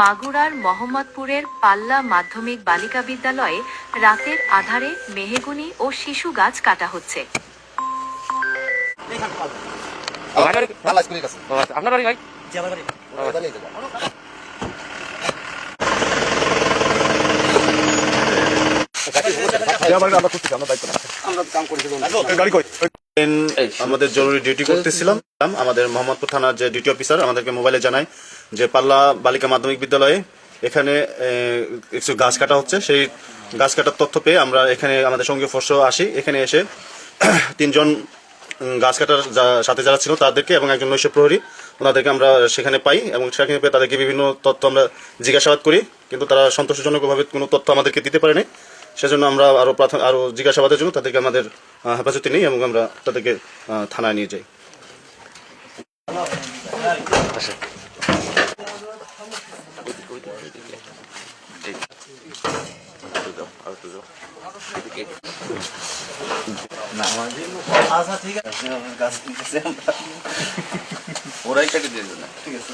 মাগুরার মোহাম্মদপুরের পাল্লা মাধ্যমিক বালিকা বিদ্যালয়ে রাতের আধারে মেহগনি ও শিশু গাছ কাটা হচ্ছে। আপনার বাড়ি ভাই? আমাদের জরুরি ডিউটি করতেছিলাম। আমাদের মোহাম্মদপুর থানার যে ডিউটি অফিসার আমাদেরকে মোবাইলে জানায় যে পাল্লা বালিকা মাধ্যমিক বিদ্যালয়ে এখানে কিছু গাছ কাটা হচ্ছে। সেই গাছ কাটার তথ্য পেয়ে আমরা এখানে আমাদের সঙ্গে ফোর্স আসি। এখানে এসে 3 জন গাছ কাটার সাথে যারা ছিল তাদেরকে এবং একজন নৈশ প্রহরী ওনাদেরকে আমরা সেখানে পাই এবং সেখানে পেয়ে তাদেরকে বিভিন্ন তথ্য আমরা জিজ্ঞাসাবাদ করি, কিন্তু তারা সন্তোষজনকভাবে কোনো তথ্য আমাদেরকে দিতে পারেনি। সেজন্য আমরা আরো জিজ্ঞাসাবাদের জন্য তাদেরকে আমাদের হেফাজতে নিই এবং আমরা তাদেরকে থানায় নিয়ে যাই। ওরাই কেটে দিয়ে দেবে, ঠিক আছে।